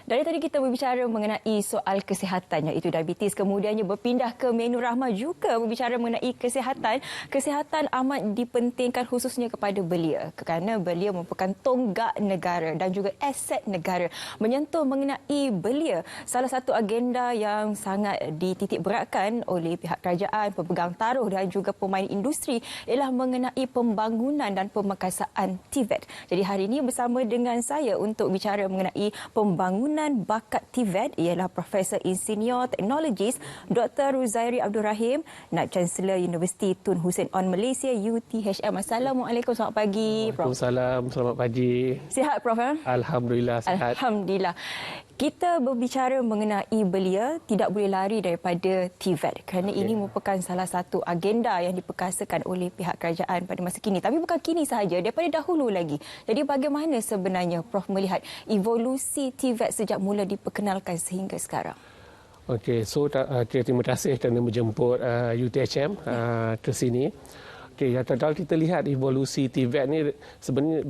Dari tadi kita berbicara mengenai soal kesihatan, iaitu diabetes, kemudiannya berpindah ke menu Rahmah juga berbicara mengenai kesihatan. Kesihatan amat dipentingkan khususnya kepada belia kerana belia merupakan tonggak negara dan juga aset negara. Menyentuh mengenai belia, salah satu agenda yang sangat dititik beratkan oleh pihak kerajaan, pemegang taruh dan juga pemain industri ialah mengenai pembangunan dan pemakasaan TVET. Jadi hari ini bersama dengan saya untuk bicara mengenai pembangunan bakat TVET ialah Profesor Insinyur Teknologis Dr. Ruzairi Abdul Rahim, Naib Chancellor Universiti Tun Hussein On Malaysia UTHM. Assalamualaikum, selamat pagi Prof. Waalaikumsalam, selamat pagi. Sihat Prof? Alhamdulillah sihat. Alhamdulillah. Kita berbicara mengenai belia, tidak boleh lari daripada TVET kerana ini merupakan salah satu agenda yang diperkasakan oleh pihak kerajaan pada masa kini. Tapi bukan kini sahaja, daripada dahulu lagi. Jadi bagaimana sebenarnya Prof melihat evolusi TVET sejak mula diperkenalkan sehingga sekarang? Okey, so terima kasih kerana menjemput UTHM ke sini. Okey, kalau kita lihat evolusi TVET ni,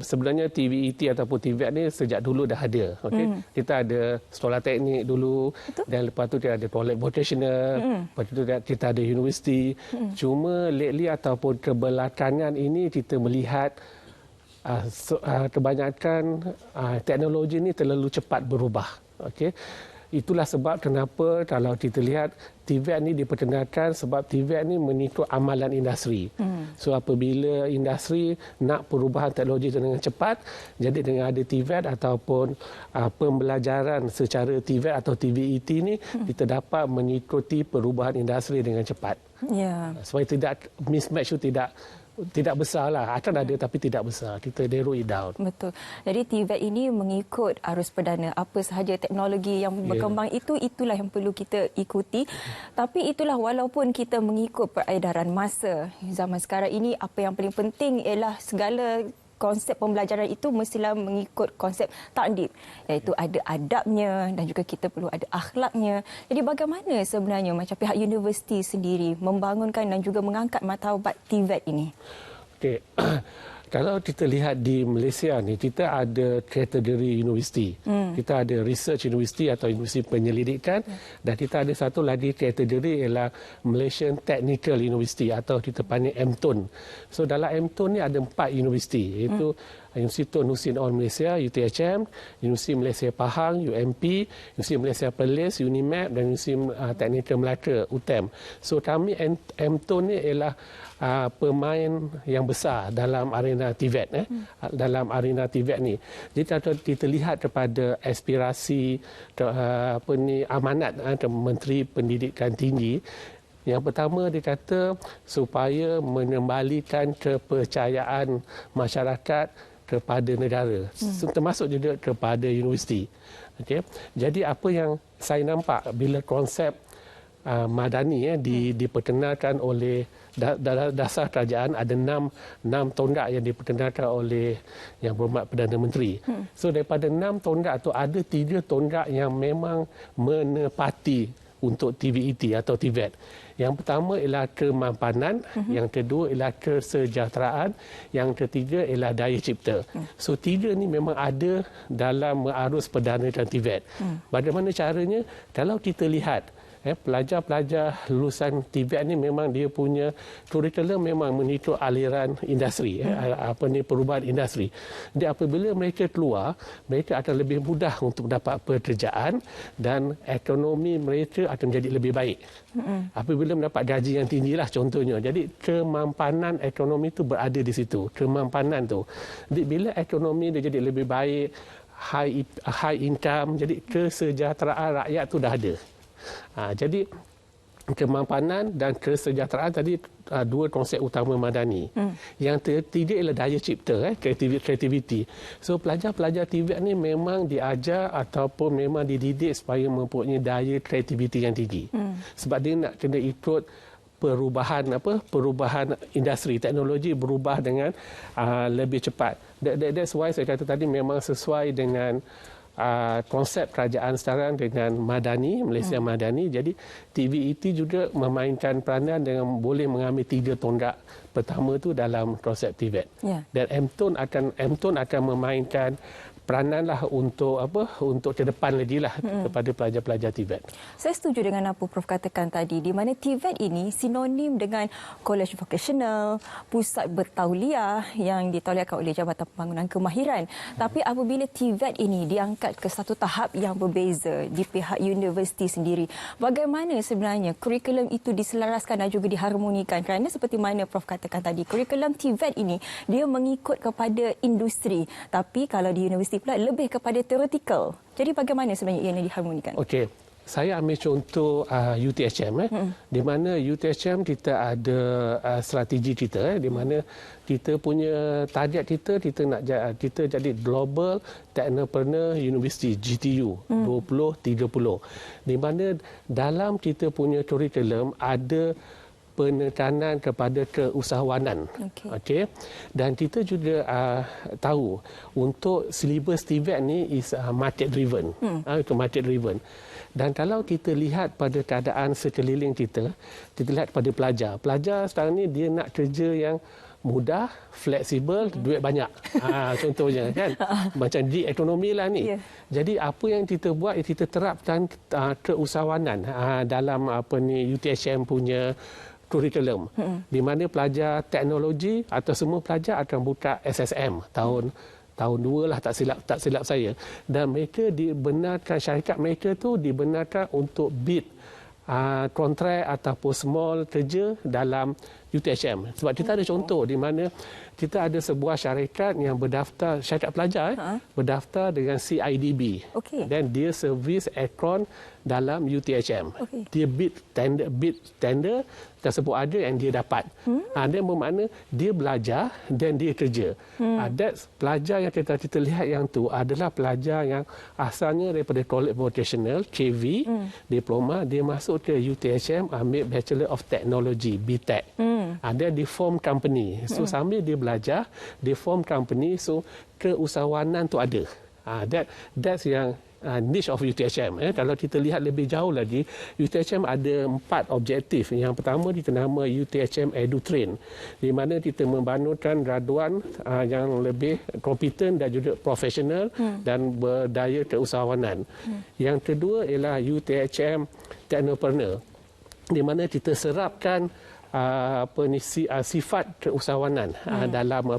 sebenarnya TVET ataupun TVET ni sejak dulu dah ada. Okey, kita ada sekolah teknik dulu. Betul. Dan lepas tu kita ada college vocational, lepas tu kita ada universiti. Cuma lately ataupun kebelakangan ini kita melihat kebanyakan teknologi ini terlalu cepat berubah. Okey. Itulah sebab kenapa kalau kita lihat TVET ni diperkenalkan sebab TVET ni mengikut amalan industri. So apabila industri nak perubahan teknologi dengan cepat, jadi dengan ada TVET ataupun pembelajaran secara TVET atau TVET ni kita dapat mengikuti perubahan industri dengan cepat. Ya. Supaya tidak mismatch itu tidak besar lah. Akan ada tapi tidak besar. Kita narrow it down. Betul. Jadi TVET ini mengikut arus perdana. Apa sahaja teknologi yang berkembang itulah yang perlu kita ikuti. Tapi itulah walaupun kita mengikut peredaran masa. Zaman sekarang ini apa yang paling penting ialah segala konsep pembelajaran itu mestilah mengikut konsep takdib, iaitu ada adabnya dan juga kita perlu ada akhlaknya. Jadi bagaimana sebenarnya macam pihak universiti sendiri membangunkan dan juga mengangkat martabat TVET ini? Okey. Kalau kita lihat di Malaysia ni, kita ada kategori universiti. Kita ada research university atau universiti penyelidikan dan kita ada satu lagi kategori ialah Malaysian Technical University atau kita panggil MTUN. So dalam MTUN ni ada 4 universiti, iaitu Universiti Tun Hussein On Malaysia UTHM, Universiti Malaysia Pahang UMP, Universiti Malaysia Perlis UNIMAP dan Universiti Teknikal Melaka UTEM. So kami MTUN ni ialah pemain yang besar dalam arena TVET dalam arena TVET ni. Jadi kalau kita lihat kepada aspirasi amanat Menteri Pendidikan Tinggi, yang pertama dia kata supaya mengembalikan kepercayaan masyarakat kepada negara, termasuk juga kepada universiti. Okay. Jadi apa yang saya nampak bila konsep madani diperkenalkan oleh dasar kerajaan, ada 6 tonggak yang diperkenalkan oleh Yang Berhormat Perdana Menteri. So daripada 6 tonggak tu ada 3 tonggak yang memang menepati untuk TVET atau TVET. Yang pertama ialah kemampanan, yang kedua ialah kesejahteraan, yang ketiga ialah daya cipta. So 3 ni memang ada dalam arus perdanakan TVET. Bagaimana caranya? Kalau kita lihat pelajar-pelajar lulusan TVET ni memang dia punya kurikulum memang mengikut aliran industri, perubahan industri. Jadi apabila mereka keluar, mereka akan lebih mudah untuk mendapat pekerjaan dan ekonomi mereka akan menjadi lebih baik. Apabila mendapat gaji yang tinggilah contohnya. Jadi kemampanan ekonomi itu berada di situ, kemampanan tu. Jadi bila ekonomi dia jadi lebih baik, high income, jadi kesejahteraan rakyat tu dah ada. Jadi kemampanan dan kesejahteraan tadi 2 konsep utama madani. Yang ketiga ialah daya cipta, creativity. So pelajar-pelajar TVET ni memang diajar ataupun memang dididik supaya mempunyai daya kreativiti yang tinggi. Sebab dia nak kena ikut perubahan industri, teknologi berubah dengan lebih cepat. That's why saya kata tadi memang sesuai dengan konsep kerajaan sekarang dengan madani, Malaysia Madani. Jadi TVET juga memainkan peranan dengan boleh mengambil 3 tonggak pertama tu dalam konsep TVET. Dan MTUN akan memainkan perananlah untuk ke depan lagi lah kepada pelajar-pelajar TVET. Saya setuju dengan apa Prof katakan tadi, di mana TVET ini sinonim dengan College Vocational, pusat bertauliah yang ditauliahkan oleh Jabatan Pembangunan Kemahiran. Tapi apabila TVET ini diangkat ke satu tahap yang berbeza di pihak universiti sendiri, bagaimana sebenarnya kurikulum itu diselaraskan dan juga diharmonikan? Kerana seperti mana Prof katakan tadi, kurikulum TVET ini dia mengikut kepada industri, tapi kalau di universiti pula lebih kepada teoretikal. Jadi bagaimana sebenarnya ia diharmonikan? Okey. Saya ambil contoh UTHM, di mana UTHM kita ada strategi kita, di mana kita punya target kita nak kita jadi Global Technopreneur University GTU 2030, di mana dalam kita punya kurikulum ada penekanan kepada keusahawanan. Okey. Dan kita juga tahu untuk silibus TVET ni is market driven. Itu market driven. Dan kalau kita lihat pada keadaan sekeliling kita lihat pada pelajar. Pelajar sekarang ni dia nak kerja yang mudah, fleksibel, duit banyak. Contohnya kan. Macam di ekonomi lah ni. Jadi apa yang kita buat, kita terapkan keusahawanan dalam UTHM punya kurikulum, di mana pelajar teknologi atau semua pelajar akan buka SSM tahun 2 lah, tak silap saya, dan mereka dibenarkan, syarikat mereka tu dibenarkan untuk bid kontrak ataupun small kerja dalam UTHM. Sebab kita ada contoh di mana kita ada sebuah syarikat yang berdaftar, syarikat pelajar berdaftar dengan CIDB, dan dia servis aircon dalam UTHM. Dia bid tender tersebut ada yang dia dapat. Dia bermakna dia belajar dan dia kerja. That's pelajar yang kita lihat yang tu adalah pelajar yang asalnya daripada College Vocational, KV, diploma, dia masuk ke UTHM ambil Bachelor of Technology, BTech. Dia di form company. So sambil dia belajar, dia form company, so keusahawanan tu ada. That's yang niche of UTHM. Kalau kita lihat lebih jauh lagi, UTHM ada 4 objektif. Yang pertama ditenama UTHM EduTrain, di mana kita membangunkan graduan yang lebih kompeten dan juga profesional dan berdaya keusahawanan. Yang kedua ialah UTHM Technopreneur, di mana kita serapkan sifat keusahawanan dalam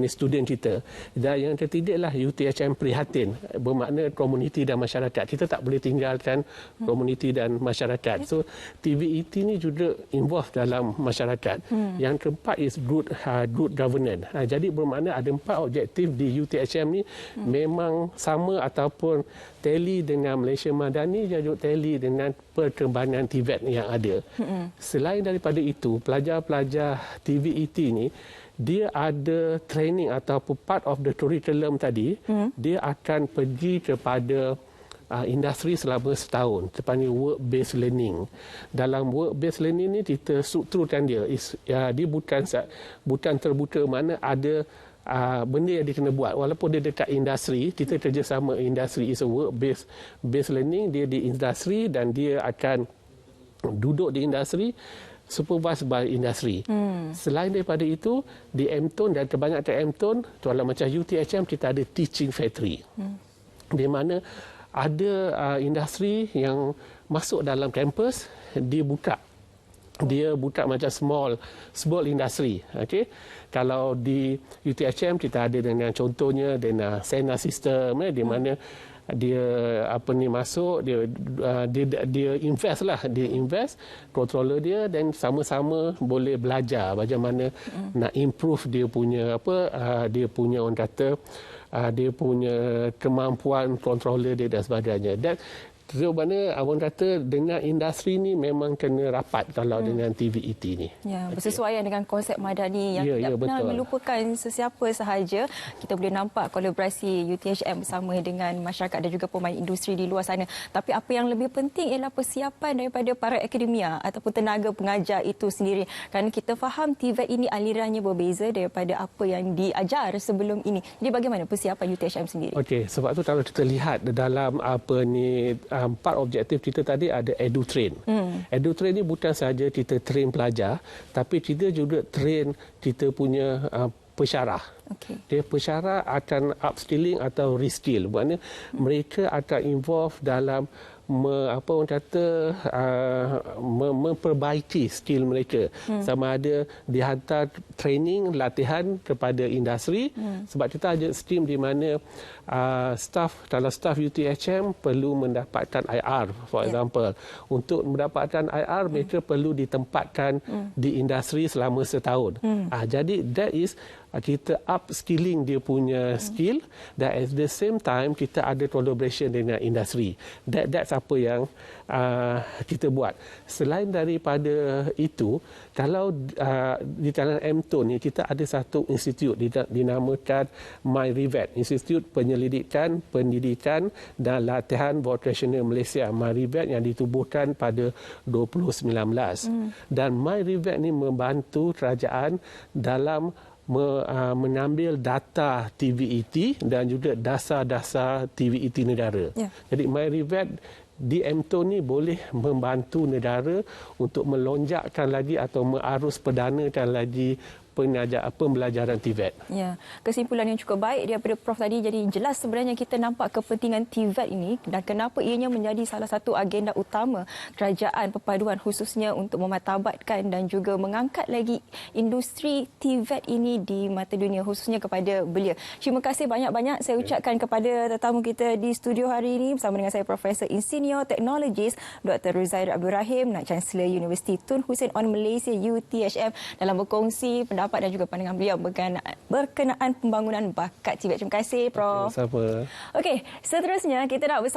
student kita. Dan yang ketiga ialah UTHM Prihatin, bermakna komuniti dan masyarakat. Kita tak boleh tinggalkan komuniti dan masyarakat. So TVET ni juga involve dalam masyarakat. Yang keempat is good governance. Jadi bermakna ada 4 objektif di UTHM ni memang sama ataupun tally dengan Malaysia Madani dan juga tally dengan perkembangan TVET yang ada. Selain daripada itu, pelajar-pelajar TVET ni dia ada training ataupun part of the curriculum tadi, dia akan pergi kepada industri selama setahun, terpanggil work-based learning. Dalam work-based learning ni kita strukturkan dia, dia bukan terbuka, mana ada benda yang dia kena buat. Walaupun dia dekat industri, kita kerjasama industri, is a work-based learning, dia di industri dan dia akan duduk di industri, supervised by industri. Selain daripada itu, di MTON dan kebanyakan MTON, kalau macam UTHM, kita ada teaching factory. Di mana ada industri yang masuk dalam kampus, dia buka macam small industry. Okay? Kalau di UTHM kita ada dengan contohnya dengan Sena System, di mana dia masuk, dia invest controller dia, dan sama-sama boleh belajar bagaimana nak improve dia punya orang kata dia punya kemampuan controller dia dan sebagainya. Dan mana abang kata dengan industri ni memang kena rapat kalau dengan TVET ni. Ya, bersesuaian dengan konsep Madani yang tidak pernah melupakan sesiapa sahaja. Kita boleh nampak kolaborasi UTHM bersama dengan masyarakat dan juga pemain industri di luar sana. Tapi apa yang lebih penting ialah persiapan daripada para akademia ataupun tenaga pengajar itu sendiri. Kerana kita faham TVET ini alirannya berbeza daripada apa yang diajar sebelum ini. Jadi bagaimana persiapan UTHM sendiri? Okey, sebab tu kalau kita lihat dalam 4 objektif kita tadi ada EduTrain. EduTrain ni bukan sahaja kita train pelajar, tapi kita juga train kita punya pensyarah. Okey. Dia pensyarah akan upskilling atau reskill. Maknanya mereka akan involve dalam memperbaiki skill mereka. Sama ada dihantar training, latihan kepada industri. Sebab kita ada stream di mana kalau staff UTHM perlu mendapatkan IR, for example. Untuk mendapatkan IR, mereka perlu ditempatkan di industri selama setahun. Jadi that is kita upskilling dia punya skill, dan at the same time kita ada collaboration dengan industri. That's apa yang kita buat. Selain daripada itu, kalau di dalam MTON ni kita ada satu institut dinamakan MyRevet, Institut Penyelidikan, Pendidikan dan Latihan Vocational Malaysia, MyRevet, yang ditubuhkan pada 2019. Dan MyRevet ni membantu kerajaan dalam mengambil data TVET dan juga dasar-dasar TVET negara. Jadi MyRevet di MTON ni boleh membantu negara untuk melonjakkan lagi atau mengarus perdanakan lagi pembelajaran TVET. Ya, kesimpulan yang cukup baik daripada Prof tadi. Jadi jelas sebenarnya kita nampak kepentingan TVET ini dan kenapa ianya menjadi salah satu agenda utama kerajaan perpaduan, khususnya untuk memartabatkan dan juga mengangkat lagi industri TVET ini di mata dunia, khususnya kepada belia. Terima kasih banyak-banyak saya ucapkan kepada tetamu kita di studio hari ini bersama dengan saya Profesor Insinyur Teknologis Dr. Ruzair Abdul Rahim, Chancellor Universiti Tun Hussein On Malaysia UTHM, dalam berkongsi pendapat dan juga pandangan beliau berkenaan pembangunan bakat TVET. Terima kasih, Prof. Sama. Okey, seterusnya kita nak bersama